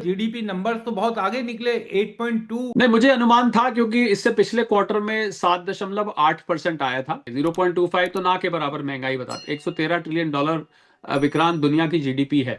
GDP numbers तो बहुत आगे निकले 8.2। नहीं, मुझे अनुमान था क्योंकि इससे पिछले क्वार्टर में 7.8% आया था। 0.25 तो ना के बराबर महंगाई बताते। $113 ट्रिलियन विक्रांत दुनिया की जीडीपी है,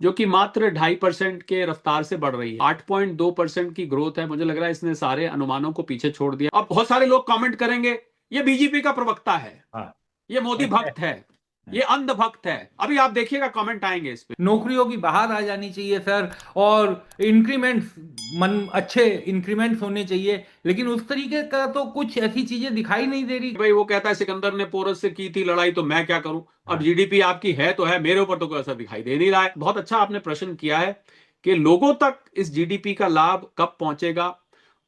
जो कि मात्र 2.5% के रफ्तार से बढ़ रही है। 8.2% की ग्रोथ है। मुझे लग रहा है इसने सारे अनुमानों को पीछे छोड़ दिया। अब बहुत सारे लोग कमेंट करेंगे, ये बीजेपी का प्रवक्ता है, हाँ। ये मोदी भक्त है, ये अंध भक्त है। अभी आप देखिएगा कमेंट आएंगे इस पे। नौकरियों की बाहर आ जानी चाहिए सर, और इंक्रीमेंट्स मन अच्छे इंक्रीमेंट्स होने चाहिए, लेकिन उस तरीके का तो कुछ ऐसी चीजें दिखाई नहीं दे रही। भाई वो कहता है सिकंदर ने पोरस से की थी लड़ाई, तो मैं क्या करूं। अब हाँ। जीडीपी आपकी है तो है, मेरे ऊपर तो कोई असर दिखाई दे नहीं रहा है। बहुत अच्छा आपने प्रश्न किया है कि लोगों तक इस जीडीपी का लाभ कब पहुंचेगा।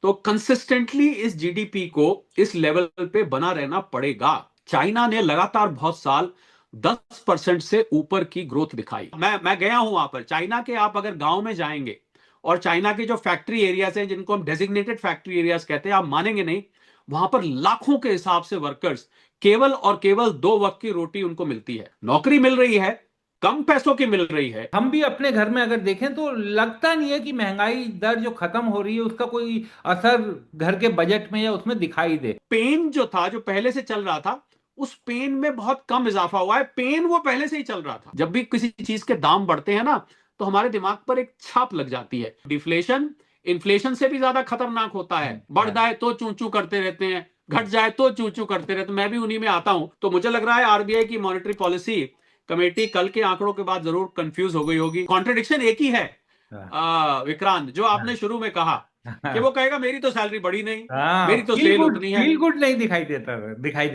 तो कंसिस्टेंटली इस जीडीपी को इस लेवल पे बना रहना पड़ेगा। चाइना ने लगातार बहुत साल 10% से ऊपर की ग्रोथ दिखाई। मैं गया हूं वहां पर चाइना के। आप अगर गांव में जाएंगे और चाइना के जो फैक्ट्री एरियाज हैं, जिनको हम डेजिग्नेटेड फैक्ट्री एरियाज कहते हैं, आप मानेंगे नहीं, वहां पर लाखों के हिसाब से वर्कर्स, केवल और केवल 2 वक्त की रोटी उनको मिलती है। नौकरी मिल रही है, कम पैसों की मिल रही है। हम भी अपने घर में अगर देखें तो लगता नहीं है कि महंगाई दर जो खत्म हो रही है उसका कोई असर घर के बजट में या उसमें दिखाई दे। पेन जो था, जो पहले से चल रहा था, उस पेन में बहुत कम इजाफा हुआ है। पेन वो पहले से ही चल रहा था। जब भी किसी चीज के दाम बढ़ते हैं ना, तो हमारे दिमाग पर एक छाप लग जाती है। डिफ्लेशन इन्फ्लेशन से भी ज्यादा खतरनाक होता है। बढ़ जाए तो चू चू करते रहते हैं, घट जाए तो चू चू करते रहते हैं। मैं भी उन्हीं में आता हूं। तो मुझे लग रहा है आरबीआई की मॉनेटरी पॉलिसी कमेटी कल के आंकड़ों के बाद जरूर कंफ्यूज हो गई होगी। कॉन्ट्रडिक्शन एक ही है हाँ। विक्रांत, जो आपने शुरू में कहा कि वो कहेगा मेरी तो सैलरी बढ़ी नहीं, हाँ, मेरी तो सेल उतनी है। फील गुड नहीं दिखाई दे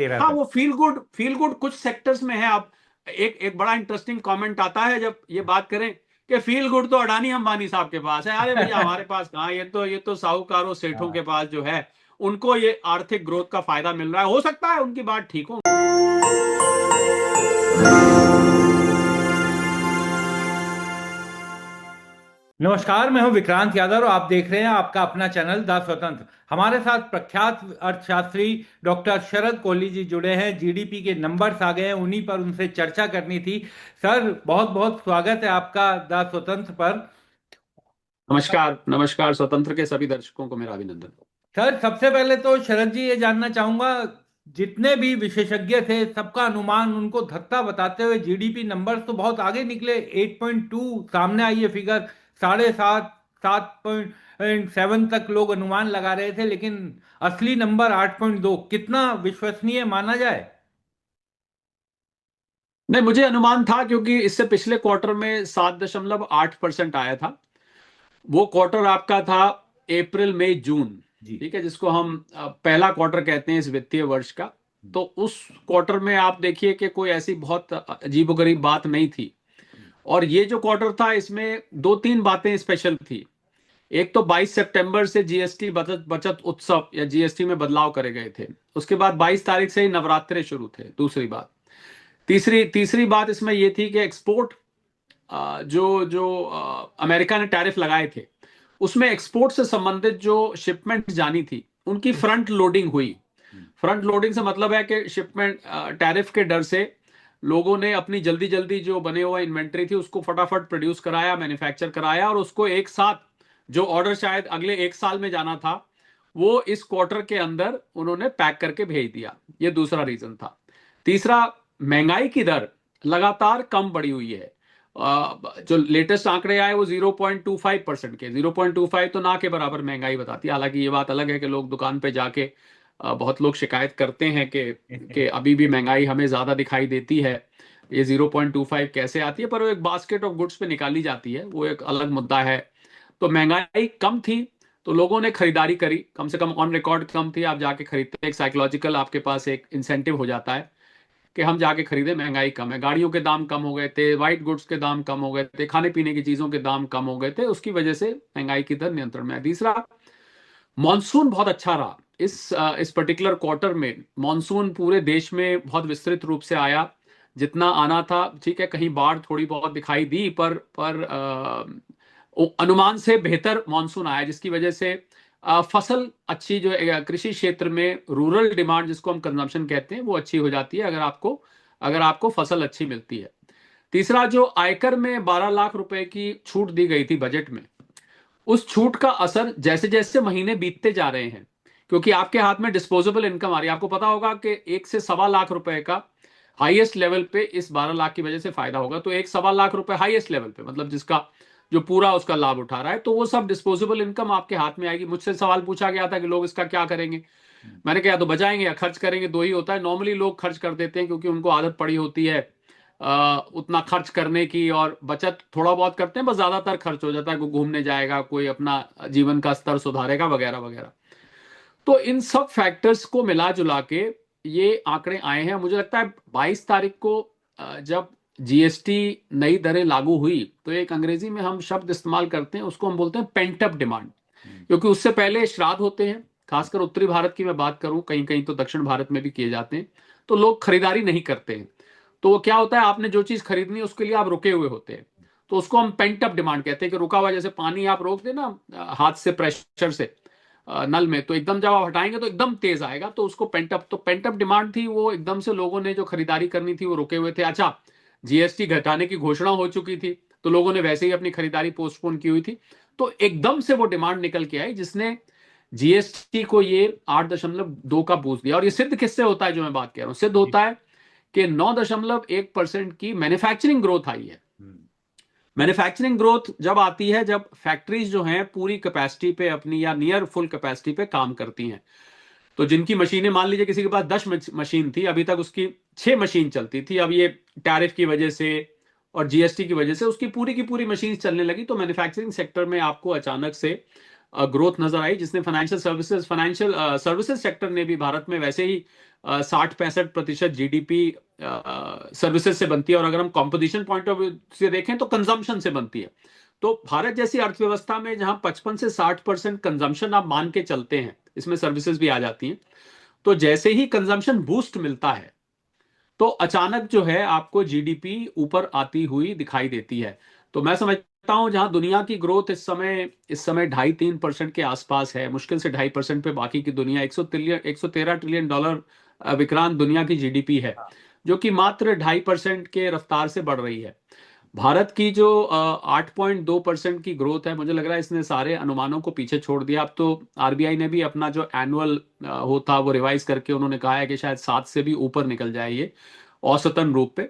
रहा हाँ, था। वो फील गुड कुछ सेक्टर्स में है। आप एक एक बड़ा इंटरेस्टिंग कमेंट आता है जब ये बात करें कि फील गुड तो अडानी अंबानी साहब के पास है। अरे भैया, हमारे पास कहाँ। ये तो साहूकारों सेठों के हाँ। पास जो है, उनको ये आर्थिक ग्रोथ का फायदा मिल रहा है। हो सकता है उनकी बात ठीक हो। नमस्कार, मैं हूं विक्रांत यादव और आप देख रहे हैं आपका अपना चैनल द स्वतंत्र। हमारे साथ प्रख्यात अर्थशास्त्री डॉक्टर शरद कोहली जी जुड़े हैं। जीडीपी के नंबर्स आ गए हैं, उन्हीं पर उनसे चर्चा करनी थी। सर, बहुत बहुत स्वागत है आपका द स्वतंत्र पर। नमस्कार, नमस्कार। स्वतंत्र के सभी दर्शकों को मेरा अभिनंदन। सर, सबसे पहले तो शरद जी ये जानना चाहूंगा, जितने भी विशेषज्ञ थे सबका अनुमान उनको धक्का बताते हुए जीडीपी नंबर्स तो बहुत आगे निकले। 8.2 सामने आई है फिगर। 7.5 7.7 तक लोग अनुमान लगा रहे थे, लेकिन असली नंबर 8.2। कितना विश्वसनीय माना जाए? नहीं, मुझे अनुमान था क्योंकि इससे पिछले क्वार्टर में 7.8% आया था। वो क्वार्टर आपका था अप्रैल मई जून, जी। ठीक है, जिसको हम पहला क्वार्टर कहते हैं इस वित्तीय वर्ष का। तो उस क्वार्टर में आप देखिए कि कोई ऐसी बहुत अजीबोगरीब बात नहीं थी। और ये जो क्वार्टर था, इसमें दो तीन बातें स्पेशल थी। एक तो 22 सितंबर से जीएसटी बचत बचत उत्सव या जीएसटी में बदलाव करे गए थे। उसके बाद 22 तारीख से ही नवरात्रे शुरू थे, दूसरी बात। तीसरी तीसरी बात इसमें यह थी कि एक्सपोर्ट, जो जो अमेरिका ने टैरिफ लगाए थे, उसमें एक्सपोर्ट से संबंधित जो शिपमेंट जानी थी, उनकी फ्रंट लोडिंग हुई। फ्रंट लोडिंग से मतलब है कि शिपमेंट, टैरिफ के डर से लोगों ने अपनी जल्दी जल्दी जो बने हुआ इन्वेंट्री थी उसको फटाफट प्रोड्यूस कराया, मैन्युफैक्चर कराया, और उसको एक साथ जो ऑर्डर शायद अगले 1 साल में जाना था, वो इस क्वार्टर के अंदर उन्होंने पैक करके भेज दिया। ये दूसरा रीजन था। तीसरा, महंगाई की दर लगातार कम बढ़ी हुई है। जो लेटेस्ट आंकड़े आए वो 0.25% के। 0.25 तो ना के बराबर महंगाई बताती है। हालांकि ये बात अलग है कि लोग दुकान पे जाके, बहुत लोग शिकायत करते हैं कि अभी भी महंगाई हमें ज्यादा दिखाई देती है। ये 0.25 कैसे आती है, पर वो एक बास्केट ऑफ गुड्स पे निकाली जाती है, वो एक अलग मुद्दा है। तो महंगाई कम थी तो लोगों ने खरीदारी करी। कम से कम ऑन रिकॉर्ड कम थी, आप जाके खरीदते हैं, एक साइकोलॉजिकल आपके पास एक इंसेंटिव हो जाता है कि हम जाके खरीदे, महंगाई कम है। गाड़ियों के दाम कम हो गए थे, वाइट गुड्स के दाम कम हो गए थे, खाने पीने की चीजों के दाम कम हो गए थे, उसकी वजह से महंगाई की दर नियंत्रण में है। तीसरा, मॉनसून बहुत अच्छा रहा। इस पर्टिकुलर क्वार्टर में मॉनसून पूरे देश में बहुत विस्तृत रूप से आया, जितना आना था। ठीक है, कहीं बाढ़ थोड़ी बहुत दिखाई दी, पर अनुमान से बेहतर मॉनसून आया, जिसकी वजह से फसल अच्छी, जो कृषि क्षेत्र में रूरल डिमांड जिसको हम कंजम्पशन कहते हैं, वो अच्छी हो जाती है अगर आपको फसल अच्छी मिलती है। तीसरा, जो आयकर में 12 लाख रुपए की छूट दी गई थी बजट में, उस छूट का असर जैसे जैसे महीने बीतते जा रहे हैं, क्योंकि आपके हाथ में डिस्पोजेबल इनकम आ रही है। आपको पता होगा कि 1 से 1.25 लाख रुपए का हाईएस्ट लेवल पे इस 12 लाख की वजह से फायदा होगा। तो 1 से 1.25 लाख रुपए हाईएस्ट लेवल पे, मतलब जिसका जो पूरा उसका लाभ उठा रहा है, तो वो सब डिस्पोजेबल इनकम आपके हाथ में आएगी। मुझसे सवाल पूछा गया था कि लोग इसका क्या करेंगे। मैंने कहा या तो बचाएंगे या खर्च करेंगे, दो ही होता है। नॉर्मली लोग खर्च कर देते हैं क्योंकि उनको आदत पड़ी होती है उतना खर्च करने की, और बचत थोड़ा बहुत करते हैं, बस ज्यादातर खर्च हो जाता है। कोई घूमने जाएगा, कोई अपना जीवन का स्तर सुधारेगा, वगैरह वगैरह। तो इन सब फैक्टर्स को मिला जुला के ये आंकड़े आए हैं। मुझे लगता है 22 तारीख को जब जीएसटी नई दरें लागू हुई, तो एक अंग्रेजी में हम शब्द इस्तेमाल करते हैं, उसको हम बोलते हैं पेंट अप डिमांड। क्योंकि उससे पहले श्राद्ध होते हैं, खासकर उत्तरी भारत की मैं बात करूं, कहीं कहीं तो दक्षिण भारत में भी किए जाते हैं, तो लोग खरीदारी नहीं करते हैं। तो वो क्या होता है, आपने जो चीज खरीदनी है उसके लिए आप रुके हुए होते हैं। तो उसको हम पेंट अप डिमांड कहते हैं, कि रुका हुआ, जैसे पानी आप रोक देना हाथ से प्रेशर से नल में, तो एकदम जब आप हटाएंगे तो एकदम तेज आएगा, तो उसको पेंट अप, तो पेंट अप डिमांड थी। वो एकदम से लोगों ने जो खरीदारी करनी थी वो रुके हुए थे। अच्छा, जीएसटी घटाने की घोषणा हो चुकी थी, तो लोगों ने वैसे ही अपनी खरीदारी पोस्टपोन की हुई थी। तो एकदम से वो डिमांड निकल के आई, जिसने जीएसटी को ये 8.2 का बूस्ट दिया। और ये सिद्ध किससे होता है, जो मैं बात कह रहा हूं, सिद्ध होता है कि 9.1% की मैन्युफैक्चरिंग ग्रोथ आई है। मैन्युफैक्चरिंग ग्रोथ जब आती है, जब फैक्ट्रीज जो हैं पूरी कैपेसिटी पे अपनी या नियर फुल कैपेसिटी पे काम करती हैं। तो जिनकी मशीनें, मान लीजिए किसी के पास 10 मशीन थी, अभी तक उसकी 6 मशीन चलती थी, अब ये टैरिफ की वजह से और जीएसटी की वजह से उसकी पूरी की पूरी मशीन चलने लगी। तो मैन्युफैक्चरिंग सेक्टर में आपको अचानक से ग्रोथ नजर आई, जिसने फाइनेंशियल सर्विसेज सेक्टर ने भी, भारत में वैसे ही 60-65% जीडीपी सर्विसेज से बनती है, और अगर हम कॉम्पोजिशन पॉइंट ऑफ व्यू से देखें तो कंजम्पशन से बनती है। तो भारत जैसी अर्थव्यवस्था में जहां 55 से 60% कंजम्पशन आप मान के चलते हैं, इसमें सर्विसेज भी आ जाती हैं, तो जैसे ही कंजम्पशन बूस्ट मिलता है, तो अचानक जो है आपको जीडीपी ऊपर आती हुई दिखाई देती है। तो मैं समझता हूं जहां दुनिया की ग्रोथ इस समय 2.5-3% के आसपास है, मुश्किल से 2.5% पे बाकी की दुनिया 113 ट्रिलियन डॉलर विक्रांत दुनिया की जीडीपी है, जो कि मात्र 2.5% के रफ्तार से बढ़ रही है। भारत की जो 8.2% की ग्रोथ है, मुझे लग रहा है इसने सारे अनुमानों को पीछे छोड़ दिया। अब तो आरबीआई ने भी अपना जो एनुअल होता वो रिवाइज करके उन्होंने कहा है कि शायद 7 से भी ऊपर निकल जाए ये औसतन रूप पे।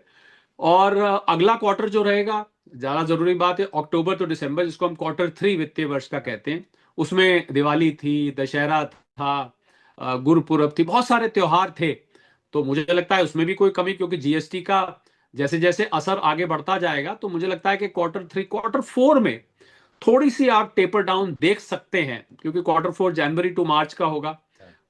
और अगला क्वार्टर जो रहेगा, ज्यादा जरूरी बात है, अक्टूबर टू दिसंबर, जिसको हम Q3 वित्तीय वर्ष का कहते हैं, उसमें दिवाली थी, दशहरा था, गुरुपुरब थी, बहुत सारे त्योहार थे। तो मुझे लगता है उसमें भी कोई कमी, क्योंकि जीएसटी का जैसे जैसे असर आगे बढ़ता जाएगा, तो मुझे लगता है कि Q3 Q4 में थोड़ी सी आप टेपर डाउन देख सकते हैं, क्योंकि Q4 जनवरी टू मार्च का होगा।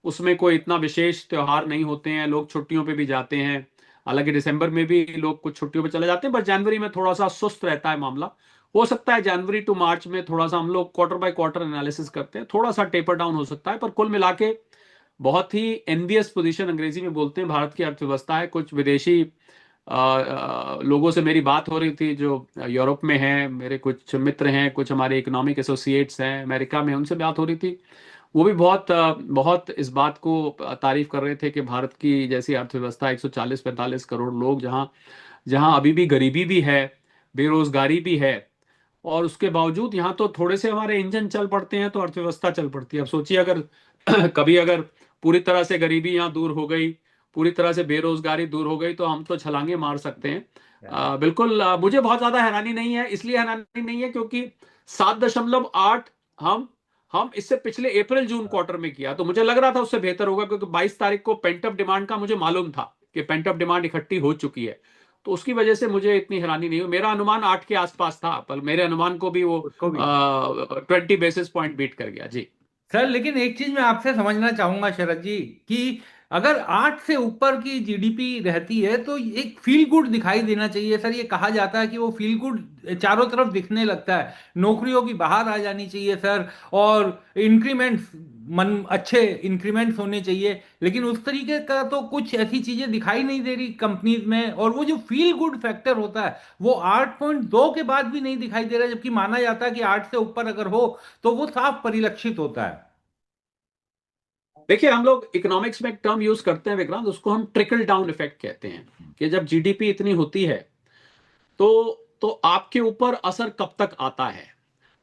उसमें कोई इतना विशेष त्योहार नहीं होते हैं, लोग छुट्टियों पे भी जाते हैं। हालांकि दिसंबर में भी लोग कुछ छुट्टियों पे चले जाते हैं, पर जनवरी में थोड़ा सा सुस्त रहता है मामला। हो सकता है जनवरी टू मार्च में थोड़ा सा, हम लोग क्वार्टर बाय क्वार्टर एनालिसिस करते हैं, थोड़ा सा टेपर डाउन हो सकता है। पर कुल मिला के बहुत ही एनवियस पोजीशन अंग्रेजी में बोलते हैं भारत की अर्थव्यवस्था है। कुछ विदेशी लोगों से मेरी बात हो रही थी जो यूरोप में हैं, मेरे कुछ मित्र हैं, कुछ हमारे इकोनॉमिक एसोसिएट्स हैं अमेरिका में, उनसे बात हो रही थी। वो भी बहुत इस बात को तारीफ कर रहे थे कि भारत की जैसी अर्थव्यवस्था, 140-45 करोड़ लोग, जहाँ जहाँ अभी भी गरीबी भी है, बेरोजगारी भी है, और उसके बावजूद यहाँ तो थोड़े से हमारे इंजन चल पड़ते हैं तो अर्थव्यवस्था चल पड़ती है। अब सोचिए, अगर कभी अगर पूरी तरह से गरीबी यहाँ दूर हो गई, पूरी तरह से बेरोजगारी दूर हो गई, तो हम तो छलांगे मार सकते हैं। बिल्कुल, मुझे बहुत ज्यादा हैरानी नहीं है। इसलिए हैरानी नहीं है क्योंकि 7.8 हम इससे पिछले अप्रैल जून क्वार्टर में किया, तो मुझे लग रहा था उससे बेहतर होगा, क्योंकि 22 तारीख को पेंटअप डिमांड का मुझे मालूम था कि पेंटअप डिमांड इकट्ठी हो चुकी है। तो उसकी वजह से मुझे इतनी हैरानी नहीं हुई। मेरा अनुमान 8 के आसपास था, पर मेरे अनुमान को भी वो उसको भी 20 बेसिस पॉइंट बीट कर गया जी। सर, लेकिन एक चीज मैं आपसे समझना चाहूंगा शरद जी, कि अगर 8 से ऊपर की जीडीपी रहती है तो एक फील गुड दिखाई देना चाहिए। सर, ये कहा जाता है कि वो फील गुड चारों तरफ दिखने लगता है, नौकरियों की बाहर आ जानी चाहिए सर, और इंक्रीमेंट्स, मन अच्छे इंक्रीमेंट्स होने चाहिए। लेकिन उस तरीके का तो कुछ ऐसी चीजें दिखाई नहीं दे रही कंपनीज में, और वो जो फील गुड फैक्टर होता है वो 8.2 के बाद भी नहीं दिखाई दे रहा, जबकि माना जाता है कि 8 से ऊपर अगर हो तो वो साफ परिलक्षित होता है। देखिए, हम लोग इकोनॉमिक्स में एक टर्म यूज करते हैं विक्रांत, उसको हम ट्रिकल डाउन इफेक्ट कहते हैं, कि जब जीडीपी इतनी होती है तो आपके ऊपर असर कब तक आता है।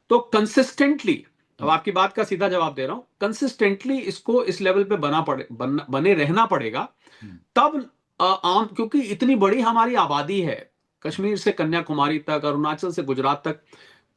तो कंसिस्टेंटली, अब आपकी बात का सीधा जवाब दे रहा हूं, कंसिस्टेंटली इसको इस लेवल पे बने रहना पड़ेगा। तब आम, क्योंकि इतनी बड़ी हमारी आबादी है, कश्मीर से कन्याकुमारी तक, अरुणाचल से गुजरात तक,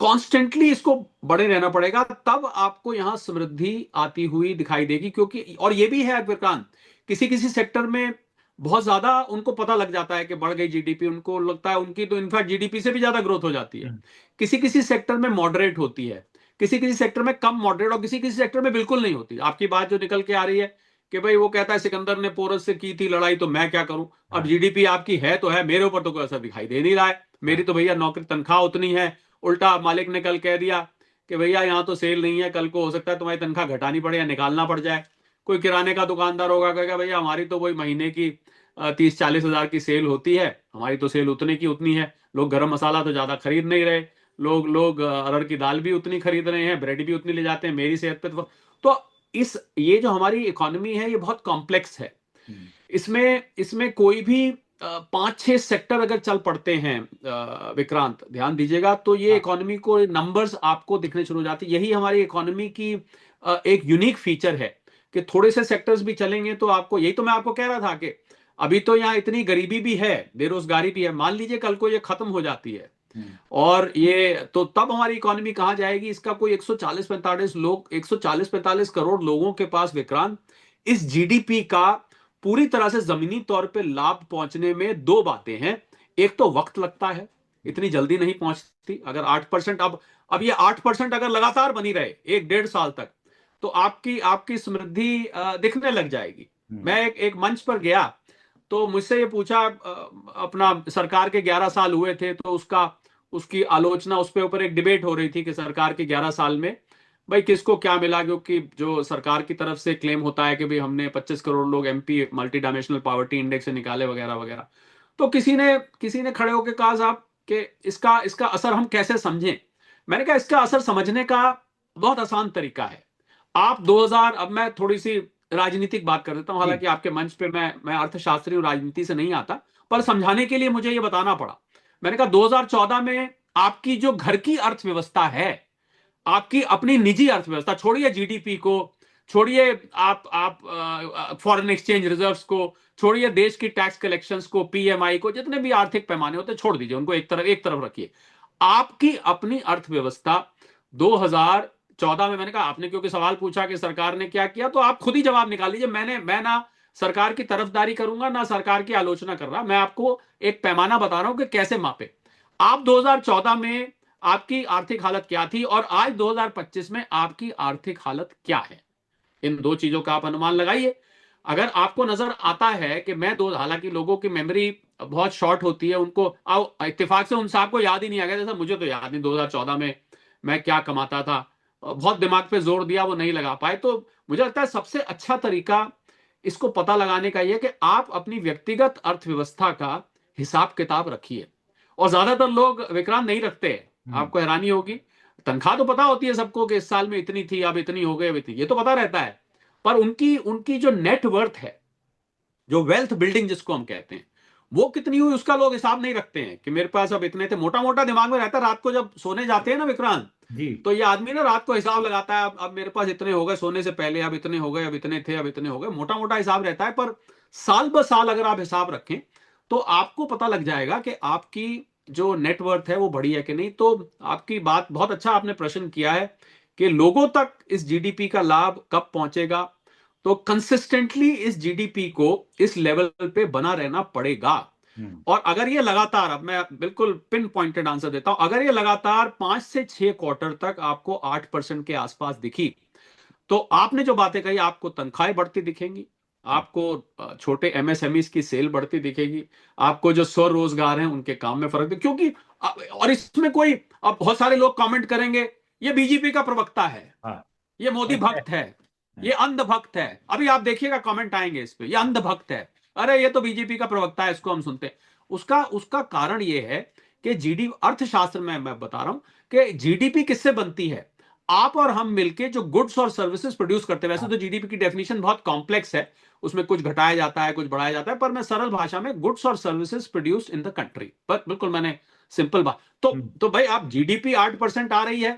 कॉन्स्टेंटली इसको बड़े रहना पड़ेगा, तब आपको यहां समृद्धि आती हुई दिखाई देगी। क्योंकि और ये भी है अकबरखान, किसी किसी सेक्टर में बहुत ज्यादा उनको पता लग जाता है कि बढ़ गई जीडीपी, उनको लगता है उनकी तो इनफैक्ट जीडीपी से भी ज्यादा ग्रोथ हो जाती है। किसी किसी सेक्टर में मॉडरेट होती है, किसी किसी सेक्टर में कम मॉडरेट, और किसी किसी सेक्टर में बिल्कुल नहीं होती। आपकी बात जो निकल के आ रही है कि भाई वो कहता है सिकंदर ने पोरस से की थी लड़ाई तो मैं क्या करूं, अब जीडीपी आपकी है तो है, मेरे ऊपर तो कोई असर दिखाई दे नहीं रहा है, मेरी तो भैया नौकरी तनख्वाह उतनी है। उल्टा मालिक ने कल कह दिया कि भैया यहाँ तो सेल नहीं है, कल को हो सकता है तुम्हारी तनख्वाह घटानी पड़े या निकालना पड़ जाए। कोई किराने का दुकानदार होगा, कहेगा भैया हमारी तो वही महीने की 30-40 हजार की सेल होती है, हमारी तो सेल उतने की उतनी है, लोग गरम मसाला तो ज्यादा खरीद नहीं रहे, लोग लोग अरहर की दाल भी उतनी खरीद रहे हैं, ब्रेड भी उतनी ले जाते हैं, मेरी सेहत पे तो इस ये जो हमारी इकोनॉमी है ये बहुत कॉम्प्लेक्स है। इसमें इसमें कोई भी 5-6 सेक्टर अगर चल पड़ते हैं विक्रांत, ध्यान दीजिएगा, तो ये इकोनॉमी को नंबर्स आपको दिखने शुरू हो जाती है। यही हमारी इकोनॉमी की एक यूनिक फीचर है कि थोड़े से सेक्टर्स भी चलेंगे तो आपको, यही तो मैं आपको कह रहा था कि अभी तो यहाँ इतनी गरीबी भी है, बेरोजगारी भी है, मान लीजिए कल को ये खत्म हो जाती है और ये, तो तब हमारी इकोनॉमी कहां जाएगी? इसका कोई 140-45 करोड़ लोगों के पास विक्रांत इस जीडीपी का पूरी तरह से जमीनी तौर पे लाभ पहुंचने में दो बातें हैं। एक तो वक्त लगता है, इतनी जल्दी नहीं पहुंचती। अगर 8%, अब ये 8% अगर लगातार बनी रहे 1-1.5 साल तक, तो आपकी आपकी समृद्धि दिखने लग जाएगी। मैं एक मंच पर गया तो मुझसे ये पूछा, अपना सरकार के 11 साल हुए थे तो उसकी आलोचना, उस पे ऊपर एक डिबेट हो रही थी कि सरकार के 11 साल में भाई किसको क्या मिला, क्योंकि जो सरकार की तरफ से क्लेम होता है कि भाई हमने 25 करोड़ लोग MP multi dimensional poverty index से निकाले वगैरह वगैरह। तो किसी ने खड़े होकर कहा साहब कि इसका इसका असर हम कैसे समझें। मैंने कहा इसका असर समझने का बहुत आसान तरीका है। आप 2000, अब मैं थोड़ी सी राजनीतिक बात कर देता हूं, हालांकि आपके मंच पे मैं अर्थशास्त्री हूं, राजनीति से नहीं आता, पर समझाने के लिए मुझे ये बताना पड़ा। मैंने कहा 2014 में आपकी जो घर की अर्थव्यवस्था है, आपकी अपनी निजी अर्थव्यवस्था, छोड़िए जीडीपी को, छोड़िए आप फॉरेन एक्सचेंज रिजर्व्स को, छोड़िए देश की टैक्स कलेक्शंस को, पीएमआई को, जितने भी आर्थिक पैमाने होते छोड़ दीजिए उनको, एक तरफ रखिए। आपकी अपनी अर्थव्यवस्था 2014 में, मैंने कहा आपने क्योंकि सवाल पूछा कि सरकार ने क्या किया, तो आप खुद ही जवाब निकाल लीजिए। मैं ना सरकार की तरफदारी करूंगा ना सरकार की आलोचना कर रहा, मैं आपको एक पैमाना बता रहा हूं कि कैसे मापे। आप 2014 में आपकी आर्थिक हालत क्या थी और आज 2025 में आपकी आर्थिक हालत क्या है, इन दो चीजों का आप अनुमान लगाइए। अगर आपको नजर आता है कि हालांकि लोगों की मेमोरी बहुत शॉर्ट होती है, उनको इत्तेफाक से उन साहब को याद ही नहीं आ गया, जैसा मुझे तो याद नहीं 2014 में मैं क्या कमाता था, बहुत दिमाग पे जोर दिया वो नहीं लगा पाए। तो मुझे लगता है सबसे अच्छा तरीका इसको पता लगाने का यह कि आप अपनी व्यक्तिगत अर्थव्यवस्था का हिसाब किताब रखिए। और ज्यादातर लोग विक्रांत नहीं रखते, आपको हैरानी होगी। तनख्वाह तो पता होती है सबको कि इस साल में इतनी थी, अब इतनी हो गई, अब इतनी, ये तो पता रहता है, पर उनकी उनकी जो नेट वर्थ है, जो वेल्थ बिल्डिंग जिसको हम कहते हैं, वो कितनी हुई उसका लोग हिसाब नहीं रखते हैं कि मेरे पास अब इतने थे। मोटा मोटा दिमाग में रहता है, रात को जब सोने जाते हैं ना विक्रांत, जी तो ये आदमी ना रात को हिसाब लगाता है, अब मेरे पास इतने हो गए सोने से पहले, अब इतने हो गए, अब इतने थे, अब इतने हो गए, मोटा मोटा हिसाब रहता है। पर साल ब साल अगर आप हिसाब रखें तो आपको पता लग जाएगा कि आपकी जो नेटवर्थ है वो बढ़ी है कि नहीं। तो आपकी बात बहुत अच्छा आपने प्रश्न किया है कि लोगों तक इस जीडीपी का लाभ कब पहुंचेगा। तो कंसिस्टेंटली इस जीडीपी को इस लेवल पे बना रहना पड़ेगा। और अगर ये लगातार, अब मैं बिल्कुल पिन पॉइंटेड आंसर देता हूं, अगर ये लगातार 5 से 6 क्वार्टर तक आपको 8% के आसपास दिखी, तो आपने जो बातें कही, आपको तनख्वाहें बढ़ती दिखेंगी, आपको छोटे एमएसएमई की सेल बढ़ती दिखेगी, आपको जो स्वरोजगार हैं उनके काम में फर्क दिखे, क्योंकि और इसमें कोई, अब बहुत सारे लोग कमेंट करेंगे ये बीजेपी का प्रवक्ता है, ये मोदी भक्त है, ये अंध भक्त है। अभी आप देखिएगा कमेंट आएंगे इस पे, ये अंध भक्त है, अरे ये तो बीजेपी का प्रवक्ता है, इसको हम सुनते हैं। उसका उसका कारण ये है कि जीडी अर्थशास्त्र में मैं बता रहा हूं कि जीडीपी किससे बनती है, आप और हम मिलके जो गुड्स और सर्विसेज प्रोड्यूस करते हैं। वैसे तो जीडीपी की डेफिनेशन बहुत कॉम्प्लेक्स है, उसमें कुछ घटाया जाता है कुछ बढ़ाया जाता है, पर मैं सरल भाषा में गुड्स और services produce in the country, पर बिल्कुल मैंने सिंपल बात। तो भाई आप जीडीपी 8% आ रही है,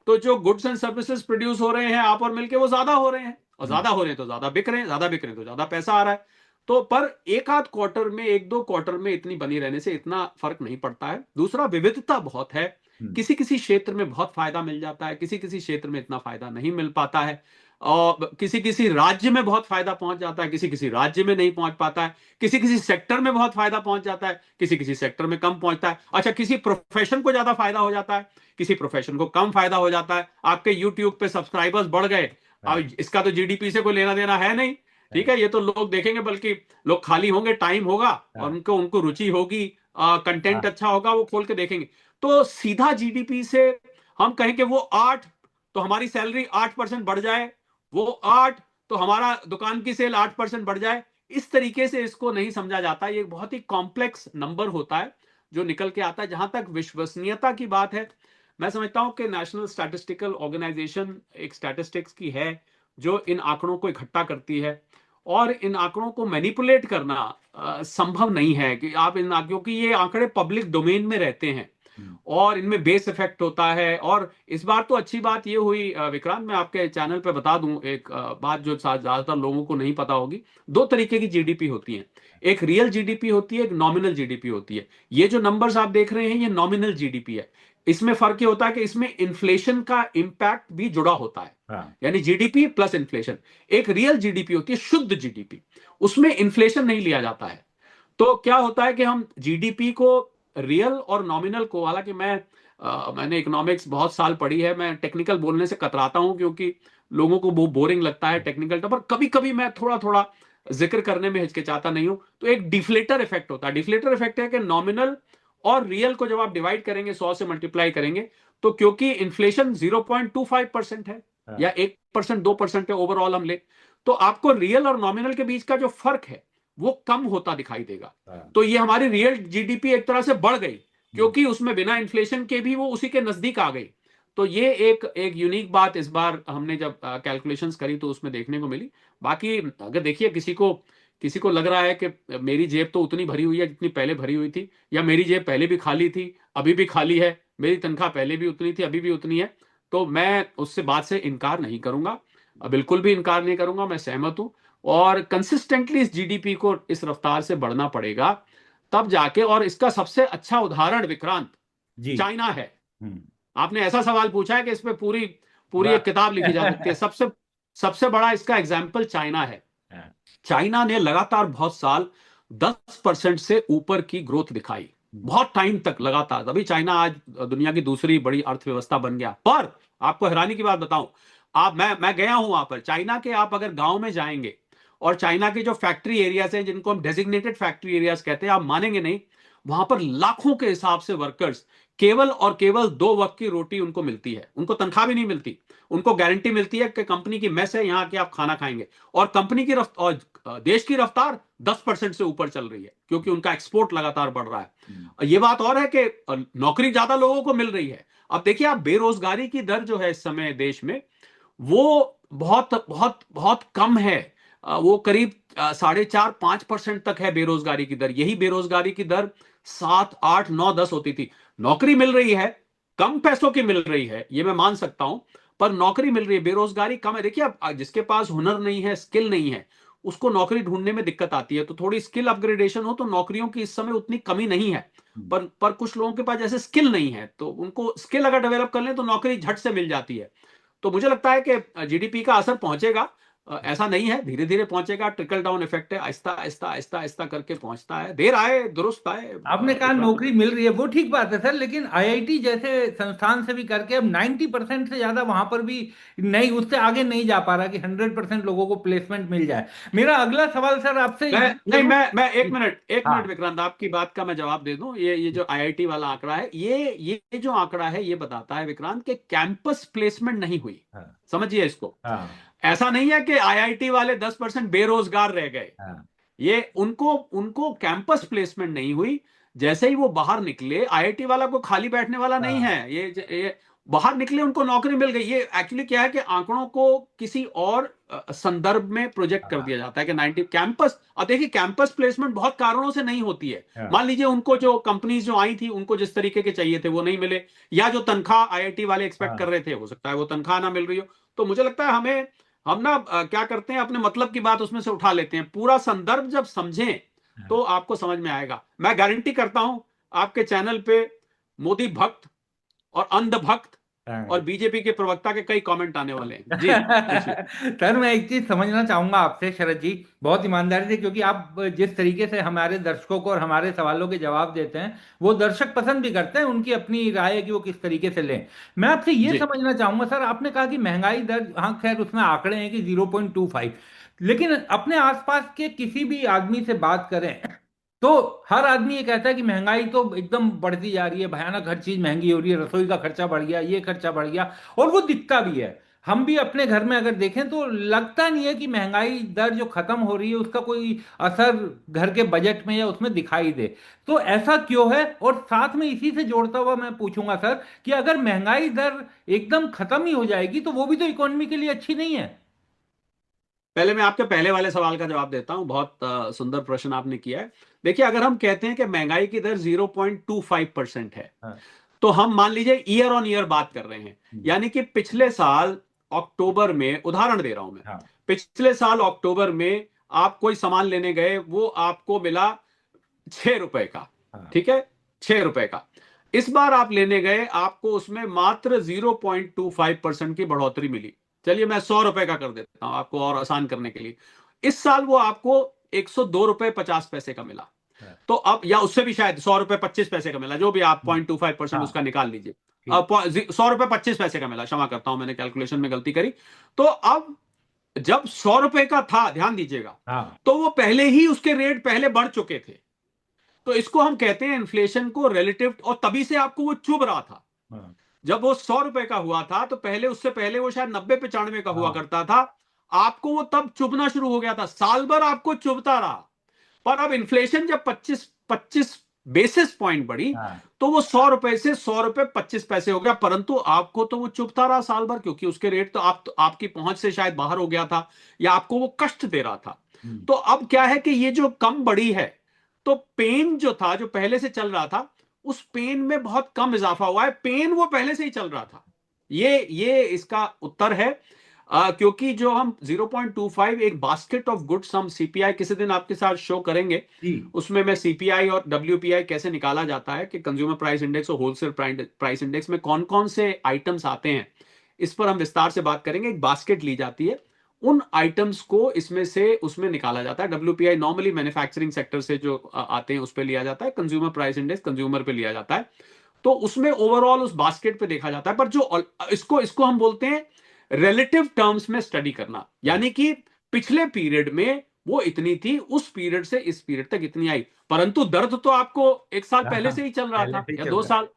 तो जो गुड्स एंड सर्विसेज प्रोड्यूस हो रहे हैं आप और मिलके वो ज्यादा हो रहे हैं, और ज्यादा हो रहे हैं तो ज्यादा बिक रहे हैं, ज्यादा बिक रहे हैं तो ज्यादा पैसा आ रहा है। तो पर एक आध क्वार्टर में, एक दो क्वार्टर में इतनी बनी रहने से इतना फर्क नहीं पड़ता है। दूसरा, विविधता बहुत है, किसी किसी क्षेत्र में बहुत फायदा मिल जाता है, किसी किसी क्षेत्र में इतना फायदा नहीं मिल पाता है, और किसी किसी राज्य में बहुत फायदा पहुंच जाता है, किसी किसी राज्य में नहीं पहुंच पाता है, किसी किसी सेक्टर में बहुत फायदा पहुंच जाता है, किसी किसी सेक्टर में कम पहुंचता है। अच्छा, किसी प्रोफेशन को ज्यादा फायदा हो जाता है, किसी प्रोफेशन को कम फायदा हो जाता है। आपके यूट्यूब पे सब्सक्राइबर्स बढ़ गए, अब इसका तो जीडीपी से कोई लेना देना है नहीं, ठीक है, ये तो लोग देखेंगे, बल्कि लोग खाली होंगे, टाइम होगा और उनको उनको रुचि होगी, कंटेंट अच्छा होगा, वो खोल के देखेंगे। तो सीधा जीडीपी से हम कहें कि वो 8, तो हमारी सैलरी 8% बढ़ जाए, वो 8 तो हमारा दुकान की सेल 8% बढ़ जाए, इस तरीके से इसको नहीं समझा जाता। ये बहुत ही कॉम्प्लेक्स नंबर होता है जो निकल के आता है। जहां तक विश्वसनीयता की बात है, मैं समझता हूं कि नेशनल स्टैटिस्टिकल ऑर्गेनाइजेशन एक स्टैटिस्टिक्स की है जो इन आंकड़ों को इकट्ठा करती है, और इन आंकड़ों को मैनिपुलेट करना संभव नहीं है कि आप इन, क्योंकि ये आंकड़े पब्लिक डोमेन में रहते हैं और इनमें बेस इफेक्ट होता है। और इस बार तो अच्छी बात ये हुई विक्रांत, मैं आपके चैनल पे बता दूं एक बात जो ज्यादातर लोगों को नहीं पता होगी। दो तरीके की जीडीपी होती है, एक रियल जीडीपी होती है, एक नॉमिनल जीडीपी होती है। ये जो नंबर्स आप देख रहे हैं ये नॉमिनल जीडीपी है। इसमें फर्क ये होता है कि इसमें इन्फ्लेशन का इंपैक्ट भी जुड़ा होता है, यानी जीडीपी प्लस इन्फ्लेशन। एक रियल जीडीपी होती है, शुद्ध जीडीपी, उसमें इन्फ्लेशन नहीं लिया जाता है। तो क्या होता है कि हम जीडीपी को, रियल और नॉमिनल को, हालांकि मैंने इकोनॉमिक्स बहुत साल पढ़ी है, मैं टेक्निकल बोलने से कतराता हूं क्योंकि लोगों को बहुत बोरिंग लगता है टेक्निकल टर्म, पर कभी कभी मैं थोड़ा थोड़ा जिक्र करने में हिचकिचाता नहीं हूं। तो एक डिफ्लेटर इफेक्ट होता है। डिफ्लेटर इफेक्ट है कि नॉमिनल और रियल को जब आप डिवाइड करेंगे, 100 से मल्टीप्लाई करेंगे, तो क्योंकि इन्फ्लेशन 0.25% है या 1%, 2% है ओवरऑल हम ले, तो आपको रियल और नॉमिनल के बीच का जो फर्क है वो कम होता दिखाई देगा। तो ये हमारी रियल जीडीपी एक तरह से बढ़ गई क्योंकि उसमें बिना इन्फ्लेशन के भी वो उसी के नजदीक आ गई। तो ये एक यूनिक बात इस बार हमने जब कैलकुलेशंस करी तो उसमें देखने को मिली। बाकी अगर देखिए, किसी को लग रहा है कि मेरी जेब तो उतनी भरी हुई है जितनी पहले भरी हुई थी, या मेरी जेब पहले भी खाली थी अभी भी खाली है, मेरी तनख्वाह पहले भी उतनी थी अभी भी उतनी है, तो मैं उससे बात से इनकार नहीं करूंगा, बिल्कुल भी इनकार नहीं करूंगा, मैं सहमत हूं। और कंसिस्टेंटली इस जीडीपी को इस रफ्तार से बढ़ना पड़ेगा तब जाके। और इसका सबसे अच्छा उदाहरण विक्रांत जी। चाइना है। आपने ऐसा सवाल पूछा है कि इस पे पूरी पूरी एक किताब लिखी जा सकती है। सबसे सबसे बड़ा इसका एग्जाम्पल चाइना है। चाइना ने लगातार बहुत साल 10% से ऊपर की ग्रोथ दिखाई, बहुत टाइम तक लगातार। अभी चाइना आज दुनिया की दूसरी बड़ी अर्थव्यवस्था बन गया। पर आपको हैरानी की बात बताऊं, मैं गया हूं वहां पर चाइना के, आप अगर गांव में जाएंगे और चाइना के जो फैक्ट्री एरियाज हैं जिनको हम डेजिग्नेटेड फैक्ट्री एरियाज कहते हैं, आप मानेंगे नहीं, वहां पर लाखों के हिसाब से वर्कर्स, केवल और केवल 2 वक्त की रोटी उनको मिलती है, उनको तनख्वाह भी नहीं मिलती, उनको गारंटी मिलती है कि कंपनी की मेस है, यहां के आप खाना खाएंगे। और कंपनी की और देश की रफ्तार 10% से ऊपर चल रही है क्योंकि उनका एक्सपोर्ट लगातार बढ़ रहा है। ये बात और है कि नौकरी ज्यादा लोगों को मिल रही है। अब देखिए आप, बेरोजगारी की दर जो है इस समय देश में वो बहुत बहुत बहुत कम है। वो करीब 4.5-5% तक है बेरोजगारी की दर। यही बेरोजगारी की दर 7, 8, 9, 10 होती थी। नौकरी मिल रही है, कम पैसों की मिल रही है, ये मैं मान सकता हूं, पर नौकरी मिल रही है, बेरोजगारी कम है। देखिए अब जिसके पास हुनर नहीं है, स्किल नहीं है, उसको नौकरी ढूंढने में दिक्कत आती है। तो थोड़ी स्किल अपग्रेडेशन हो तो नौकरियों की इस समय उतनी कमी नहीं है। पर कुछ लोगों के पास जैसे स्किल नहीं है, तो उनको स्किल अगर डेवलप कर लें तो नौकरी झट से मिल जाती है। तो मुझे लगता है कि जीडीपी का असर पहुंचेगा, ऐसा नहीं है, धीरे धीरे पहुंचेगा, ट्रिकल डाउन इफेक्ट है, आहिस्ता आहिस्ता आहिस्ता आहिस्ता करके पहुंचता है, देर आए दुरुस्त आए। आपने कहा नौकरी मिल रही है, वो ठीक बात है सर, लेकिन आईआईटी जैसे संस्थान से भी करके अब 90% से ज्यादा वहां पर भी नहीं, उससे आगे नहीं जा पा रहा कि 100% लोगों को प्लेसमेंट मिल जाए। मेरा अगला सवाल सर आपसे मैं नहीं जरूर। मैं एक मिनट हाँ। विक्रांत, आपकी बात का मैं जवाब दे दूं। ये जो आईआईटी वाला आंकड़ा है, ये जो आंकड़ा है ये बताता है विक्रांत कि कैंपस प्लेसमेंट नहीं हुई। हाँ। समझिए इसको, हाँ। ऐसा नहीं है कि आईआईटी वाले 10% बेरोजगार रह गए, हाँ। ये उनको उनको कैंपस प्लेसमेंट नहीं हुई। जैसे ही वो बाहर निकले, आईआईटी वाला को खाली बैठने वाला नहीं हाँ। है ये बाहर निकले, उनको नौकरी मिल गई। ये एक्चुअली क्या है कि आंकड़ों को किसी और संदर्भ में प्रोजेक्ट कर हाँ, दिया जाता है कि 90 कैंपस। अब देखिए, कैंपस प्लेसमेंट बहुत कारणों से नहीं होती है। हाँ, मान लीजिए उनको जो कंपनीज जो आई थी, उनको जिस तरीके के चाहिए थे वो नहीं मिले, या जो तनख्वाह आईआईटी वाले एक्सपेक्ट कर हाँ, रहे थे, हो सकता है वो तनख्वाह ना मिल रही हो। तो मुझे लगता है हमें, हम ना क्या करते हैं, अपने मतलब की बात उसमें से उठा लेते हैं। पूरा संदर्भ जब समझें हाँ, तो आपको समझ में आएगा। मैं गारंटी करता हूं, आपके चैनल पे मोदी भक्त और अंध भक्त हाँ। और बीजेपी के प्रवक्ता के कई कमेंट आने वाले हैं। जी पूछिए। सर, मैं एक चीज समझना चाहूंगा आपसे शरद जी, बहुत ईमानदारी से, क्योंकि आप जिस तरीके से हमारे दर्शकों को और हमारे सवालों के जवाब देते हैं वो दर्शक पसंद भी करते हैं, उनकी अपनी राय है कि वो किस तरीके से लें। मैं आपसे ये जी समझना चाहूंगा सर, आपने कहा कि महंगाई दर, हाँ खैर उसमें आंकड़े हैं कि 0.25, लेकिन अपने आसपास के किसी भी आदमी से बात करें तो हर आदमी ये कहता है कि महंगाई तो एकदम बढ़ती जा रही है, भयानक, हर चीज महंगी हो रही है, रसोई का खर्चा बढ़ गया, ये खर्चा बढ़ गया, और वो दिखता भी है। हम भी अपने घर में अगर देखें तो लगता नहीं है कि महंगाई दर जो खत्म हो रही है उसका कोई असर घर के बजट में या उसमें दिखाई दे। तो ऐसा क्यों है? और साथ में इसी से जोड़ता हुआ मैं पूछूंगा सर कि अगर महंगाई दर एकदम खत्म ही हो जाएगी तो वो भी तो इकोनॉमी के लिए अच्छी नहीं है। पहले मैं आपके पहले वाले सवाल का जवाब देता हूं। बहुत सुंदर प्रश्न आपने किया है। देखिए, अगर हम कहते हैं कि महंगाई की दर 0.25% है, हाँ। तो हम मान लीजिए ईयर ऑन ईयर बात कर रहे हैं। यानी कि पिछले साल अक्टूबर में, उदाहरण दे रहा हूं मैं, हाँ। पिछले साल अक्टूबर में आप कोई सामान लेने गए, वो आपको मिला 6 रुपए का। हाँ। ठीक है, 6 रुपए का। इस बार आप लेने गए, आपको उसमें मात्र 0.25% की बढ़ोतरी मिली। चलिए मैं 100 रुपए का कर देता हूं आपको और आसान करने के लिए। इस साल वो आपको 102 रुपए 50 पैसे का मिला। हाँ। तो अब, या उससे भी शायद 100 रुपए 25 पैसे का मिला, जो भी आप 0.25% हाँ। उसका निकाल लीजिए। ठीक। 100 रुपए 25 पैसे का मिला, क्षमा करता हूं, मैंने कैलकुलेशन में गलती करी। तो अब जब 100 रुपए का था, ध्यान दीजिएगा, हाँ। तो वो पहले ही उसके रेट पहले बढ़ चुके थे। तो इसको हम कहते हैं इन्फ्लेशन को रिलेटिव, और तभी से आपको वो चुभ रहा था। हाँ। जब वो 100 रुपए का हुआ था, तो पहले, उससे पहले वो शायद 90 95 का हुआ हाँ। करता था। आपको वो तब चुभना शुरू हो गया था, साल भर आपको चुभता रहा। पर अब इन्फ्लेशन जब 25 बेसिस पॉइंट बढ़ी, हाँ। तो वो 100 रुपए से 100 रुपए 25 पैसे हो गया। परंतु आपको तो वो चुभता रहा साल भर, क्योंकि उसके रेट तो आपकी पहुंच से शायद बाहर हो गया था, या आपको वो कष्ट दे रहा था। हम्म। तो अब क्या है कि ये जो कम बढ़ी है, तो पेन जो था, जो पहले से चल रहा था, उस पेन में बहुत कम इजाफा हुआ है। पेन वो पहले से ही चल रहा था। ये इसका उत्तर है। क्योंकि जो हम 0.25 एक बास्केट ऑफ गुड्स, हम सीपीआई किसी दिन आपके साथ शो करेंगे, जी। उसमें मैं सीपीआई और डब्ल्यूपीआई कैसे निकाला जाता है, कि कंज्यूमर प्राइस इंडेक्स और होलसेल प्राइस इंडेक्स में कौन कौन से आइटम्स आते हैं, इस पर हम विस्तार से बात करेंगे। एक बास्केट ली जाती है, उन आइटम्स को इसमें से उसमें निकाला जाता है। डब्ल्यूपीआई नॉर्मली मैन्युफैक्चरिंग सेक्टर से जो आते हैं उस पर लिया जाता है, कंज्यूमर प्राइस इंडेक्स कंज्यूमर पे लिया जाता है। तो उसमें ओवरऑल उस बास्केट पे देखा जाता है। पर जो इसको इसको हम बोलते हैं रिलेटिव टर्म्स में स्टडी करना, हाँ। यानी कि पिछले पीरियड में वो इतनी थी, उस पीरियड से इस पीरियड तक इतनी आई। परंतु दर्द तो आपको एक साल हाँ, पहले हाँ, से ही चल रहा पहले था, से ही या चल दो रहा है। साल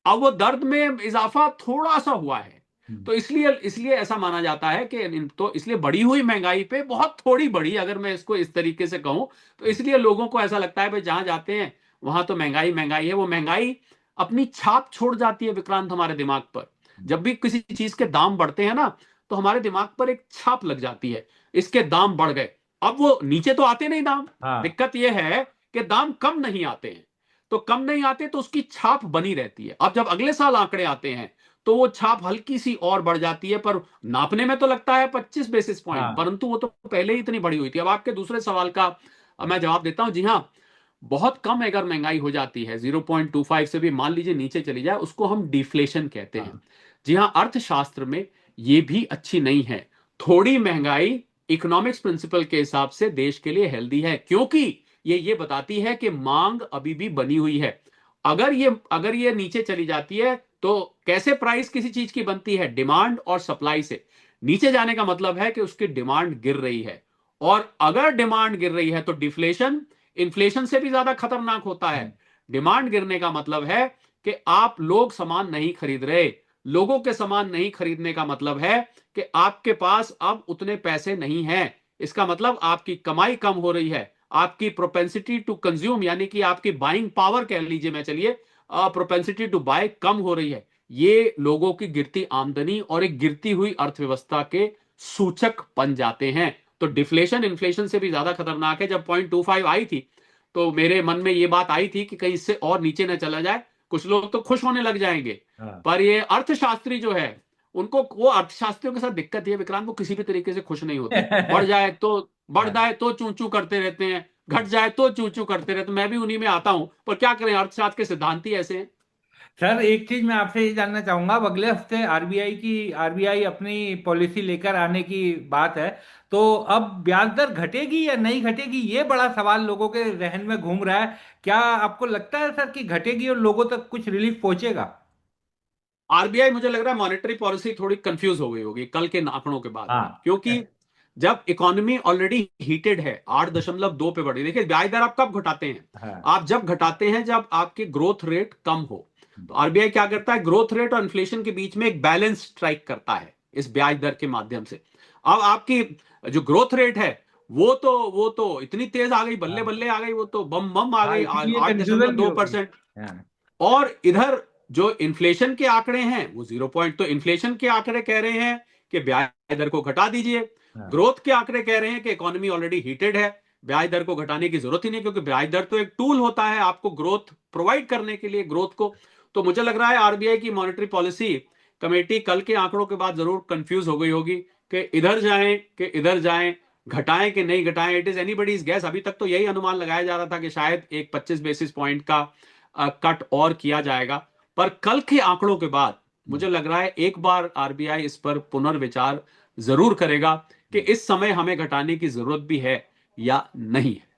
अब वो दर्द में इजाफा थोड़ा सा हुआ है। हम्म। तो इसलिए इसलिए ऐसा माना जाता है कि तो इसलिए बढ़ी हुई महंगाई पे बहुत थोड़ी बढ़ी, अगर मैं इसको इस तरीके से कहूं, तो इसलिए लोगों को ऐसा लगता है भाई जहां जाते हैं वहां तो महंगाई महंगाई है। वो महंगाई अपनी छाप छोड़ जाती है विक्रांत हमारे दिमाग पर। जब भी किसी चीज के दाम बढ़ते हैं ना, तो हमारे दिमाग पर एक छाप लग जाती है, इसके दाम बढ़ गए। अब वो नीचे तो आते नहीं दाम, हाँ। दिक्कत यह है कि दाम कम नहीं आते हैं। तो कम नहीं आते तो उसकी छाप बनी रहती है। अब जब अगले साल आंकड़े आते हैं, तो वो छाप हल्की सी और बढ़ जाती है, पर नापने में तो लगता है 25 बेसिस पॉइंट, हाँ। परंतु वो तो पहले ही इतनी बड़ी हुई थी। अब आपके दूसरे सवाल का मैं जवाब देता हूं। जी हाँ, बहुत कम अगर महंगाई हो जाती है, 0.25 से भी मान लीजिए नीचे चली जाए, उसको हम डिफ्लेशन कहते हैं। हाँ। जी हाँ, अर्थशास्त्र में ये भी अच्छी नहीं है। थोड़ी महंगाई इकोनॉमिक्स प्रिंसिपल के हिसाब से देश के लिए हेल्दी है, क्योंकि ये बताती है कि मांग अभी भी बनी हुई है। अगर ये नीचे चली जाती है, तो कैसे प्राइस किसी चीज की बनती है? डिमांड और सप्लाई से। नीचे जाने का मतलब है कि उसकी डिमांड गिर रही है, और अगर डिमांड गिर रही है तो डिफ्लेशन इन्फ्लेशन से भी ज्यादा खतरनाक होता है। डिमांड गिरने का मतलब है कि आप लोग सामान नहीं खरीद रहे। लोगों के सामान नहीं खरीदने का मतलब है कि आपके पास अब उतने पैसे नहीं हैं। इसका मतलब आपकी कमाई कम हो रही है, आपकी प्रोपेंसिटी टू कंज्यूम, यानी कि आपकी बाइंग पावर कह लीजिए, मैं चलिए, प्रोपेंसिटी टू बाय कम हो रही है। ये लोगों की गिरती आमदनी और एक गिरती हुई अर्थव्यवस्था के सूचक बन जाते हैं। तो डिफ्लेशन इन्फ्लेशन से भी ज्यादा खतरनाक है। जब 0.25 आई थी तो मेरे मन में ये बात आई थी कि कहीं इससे और नीचे न चला जाए, कुछ लोग तो खुश होने लग जाएंगे। हाँ। पर ये अर्थशास्त्री जो है, उनको वो अर्थशास्त्रियों के साथ दिक्कत है विक्रांत, वो किसी भी तरीके से खुश नहीं होते। बढ़ हाँ। जाए तो चू चू करते रहते हैं, घट जाए तो चू चू करते रहते हैं। मैं भी उन्हीं में आता हूं, पर क्या करें, अर्थशास्त्र के सिद्धांत ही ऐसे हैं। सर एक चीज मैं आपसे ये जानना चाहूंगा, अब अगले हफ्ते आरबीआई अपनी पॉलिसी लेकर आने की बात है। तो अब ब्याज दर घटेगी या नहीं घटेगी, ये बड़ा सवाल लोगों के जहन में घूम रहा है। क्या आपको लगता है सर कि घटेगी और लोगों तक कुछ रिलीफ पहुंचेगा? आरबीआई मुझे लग रहा है मॉनेटरी पॉलिसी थोड़ी कंफ्यूज हो गई होगी कल के आंकड़ों के बाद। हाँ। क्योंकि जब इकोनॉमी ऑलरेडी हीटेड है, 8.2 पे बढ़ी, देखिए ब्याज दर आप कब घटाते हैं? हाँ। आप जब घटाते हैं जब आपकी ग्रोथ रेट कम हो। तो आरबीआई क्या करता है, ग्रोथ रेट और इन्फ्लेशन के बीच में एक बैलेंस स्ट्राइक करता है इस ब्याज दर के माध्यम से। अब आपकी जो ग्रोथ रेट है वो तो इतनी तेज आ गई, बल्ले हाँ। बल्ले आ गई, वो तो बम बम आ हाँ, गई, इसीलिए आठ दशमलव कंफ्यूजन भी दो होगी। परसेंट हाँ। और इधर जो इन्फ्लेशन के आंकड़े हैं वो 0 पॉइंट, तो इन्फ्लेशन के आंकड़े कह रहे हैं कि ब्याज दर को घटा दीजिए। हाँ। ग्रोथ के आंकड़े कह रहे हैं कि इकोनॉमी ऑलरेडी हीटेड है, ब्याज दर को घटाने की जरूरत ही नहीं, क्योंकि ब्याज दर तो एक टूल होता है आपको ग्रोथ प्रोवाइड करने के लिए, ग्रोथ को। तो मुझे लग रहा है आरबीआई की मॉनेटरी पॉलिसी कमेटी कल के आंकड़ों के बाद जरूर कंफ्यूज हो गई होगी कि इधर जाएं कि इधर जाएं, घटाएं कि नहीं घटाएं। It is anybody's gas. अभी तक तो यही अनुमान लगाया जा रहा था कि शायद एक 25 बेसिस पॉइंट का कट और किया जाएगा। पर कल के आंकड़ों के बाद मुझे लग रहा है एक बार आरबीआई इस पर पुनर्विचार जरूर करेगा कि इस समय हमें घटाने की जरूरत भी है या नहीं है।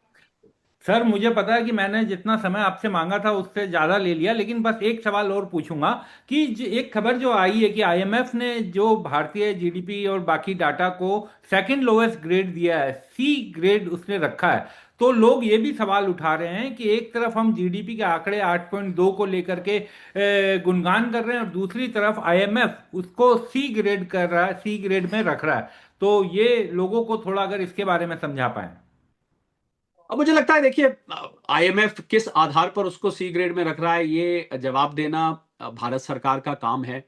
सर मुझे पता है कि मैंने जितना समय आपसे मांगा था उससे ज़्यादा ले लिया, लेकिन बस एक सवाल और पूछूंगा कि एक खबर जो आई है कि आईएमएफ ने जो भारतीय जीडीपी और बाकी डाटा को सेकंड लोवेस्ट ग्रेड दिया है, सी ग्रेड उसने रखा है। तो लोग ये भी सवाल उठा रहे हैं कि एक तरफ हम जीडीपी के आंकड़े 8.2 को लेकर के गुणगान कर रहे हैं और दूसरी तरफ आईएमएफ उसको सी ग्रेड कर रहा है, सी ग्रेड में रख रहा है। तो ये लोगों को थोड़ा अगर इसके बारे में समझा पाए। अब मुझे लगता है, देखिए, आईएमएफ किस आधार पर उसको सी ग्रेड में रख रहा है ये जवाब देना भारत सरकार का काम है।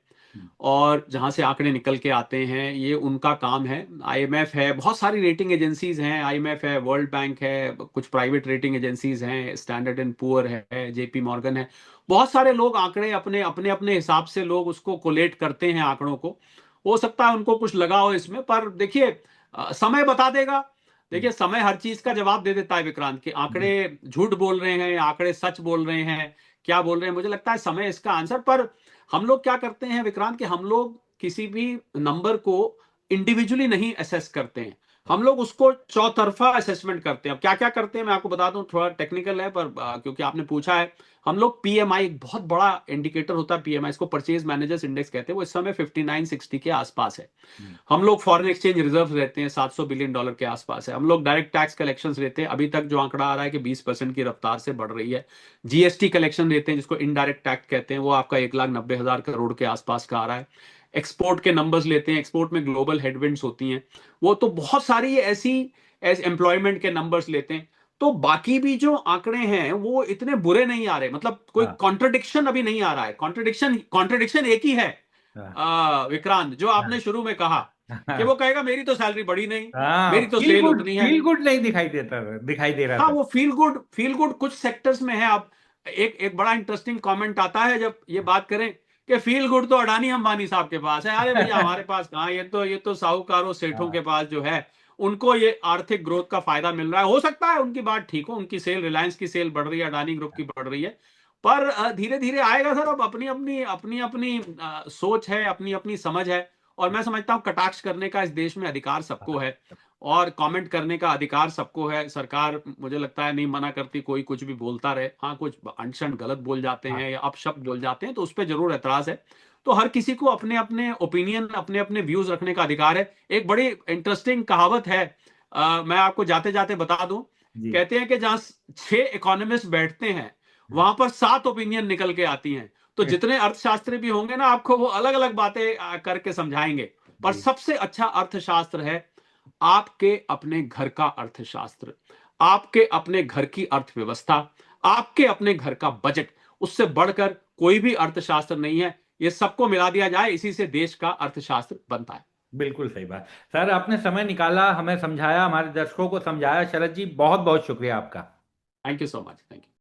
और जहां से आंकड़े निकल के आते हैं ये उनका काम है। आईएमएफ है, बहुत सारी रेटिंग एजेंसीज हैं, आईएमएफ है, वर्ल्ड बैंक है, कुछ प्राइवेट रेटिंग एजेंसीज हैं, स्टैंडर्ड एंड पुअर है, जेपी मॉर्गन है। बहुत सारे लोग आंकड़े अपने अपने अपने हिसाब से लोग उसको कोलेट करते हैं आंकड़ों को। हो सकता है उनको कुछ लगा हो इसमें, पर देखिए, समय बता देगा। देखिए, समय हर चीज का जवाब दे देता है विक्रांत, कि आंकड़े झूठ बोल रहे हैं, आंकड़े सच बोल रहे हैं, क्या बोल रहे हैं। मुझे लगता है समय इसका आंसर। पर हम लोग क्या करते हैं विक्रांत, कि हम लोग किसी भी नंबर को इंडिविजुअली नहीं असेस करते हैं, हम लोग उसको चौतरफा असेसमेंट करते हैं। अब क्या क्या करते हैं मैं आपको बता दूं, थोड़ा टेक्निकल है, पर क्योंकि आपने पूछा है। हम लोग पीएमआई, एक बहुत बड़ा इंडिकेटर होता है पीएमआई, इसको परचेज मैनेजर्स इंडेक्स कहते हैं, वो इस समय 59-60 के आसपास है। हम लोग फॉरेन एक्सचेंज रिजर्व रहते हैं $700 बिलियन के आसपास है। हम लोग डायरेक्ट टैक्स कलेक्शन लेते हैं, अभी तक जो आंकड़ा आ रहा है कि 20% की रफ्तार से बढ़ रही है। जीएसटी कलेक्शन लेते हैं जिसको इनडायरेक्ट टैक्स कहते हैं, वो आपका 1,90,000 करोड़ के आसपास का आ रहा है। एक्सपोर्ट के नंबर्स लेते हैं, एक्सपोर्ट में ग्लोबल हेडविंड्स होती हैं, वो तो बहुत सारी ऐसी एम्प्लॉयमेंट के नंबर्स लेते हैं। तो बाकी भी जो आंकड़े हैं वो इतने बुरे नहीं आ रहे, मतलब कोई हाँ। कॉन्ट्रडिक्शन अभी नहीं आ रहा है। कॉन्ट्रडिक्शन कॉन्ट्रडिक्शन एक ही है, हाँ। विक्रांत, जो आपने हाँ। शुरू में कहा कि वो हाँ। कहेगा मेरी तो सैलरी बढ़ी नहीं, हाँ, मेरी तो सेल उतनी है। फील गुड नहीं दिखाई दे रहा हाँ, था। वो फील गुड कुछ सेक्टर्स में है। आप एक एक बड़ा इंटरेस्टिंग कमेंट आता है जब ये बात करें कि फील गुड तो अडानी अंबानी साहब के पास है। अरे भैया, हमारे पास कहाँ, ये तो साहूकारों सेठों के हाँ। पास जो है, उनको ये आर्थिक ग्रोथ का फायदा मिल रहा है। हो सकता है उनकी बात ठीक हो, उनकी सेल, रिलायंस की सेल बढ़ रही है, अडानी ग्रुप की बढ़ रही है। पर धीरे धीरे आएगा सर। अब अपनी अपनी अपनी अपनी सोच है, अपनी अपनी समझ है। और मैं समझता हूँ कटाक्ष करने का इस देश में अधिकार सबको है, और कमेंट करने का अधिकार सबको है। सरकार मुझे लगता है नहीं मना करती, कोई कुछ भी बोलता रहे। हाँ, कुछ अनशन गलत बोल जाते हाँ। हैं या अपशब्द बोल जाते हैं तो उस पर जरूर एतराज है। तो हर किसी को अपने अपने ओपिनियन, अपने अपने व्यूज रखने का अधिकार है। एक बड़ी इंटरेस्टिंग कहावत है, मैं आपको जाते जाते बता दूं। जी। कहते हैं कि जहां 6 इकोनॉमिस्ट बैठते हैं वहां पर 7 ओपिनियन निकल के आती हैं। तो जितने अर्थशास्त्री भी होंगे ना, आपको वो अलग अलग बातें करके समझाएंगे। पर जी। सबसे अच्छा अर्थशास्त्र है आपके अपने घर का अर्थशास्त्र, आपके अपने घर की अर्थव्यवस्था, आपके अपने घर का बजट। उससे बढ़कर कोई भी अर्थशास्त्र नहीं है। ये सबको मिला दिया जाए, इसी से देश का अर्थशास्त्र बनता है। बिल्कुल सही बात। सर आपने समय निकाला, हमें समझाया, हमारे दर्शकों को समझाया। शरद जी बहुत बहुत शुक्रिया आपका। Thank you so much. Thank you.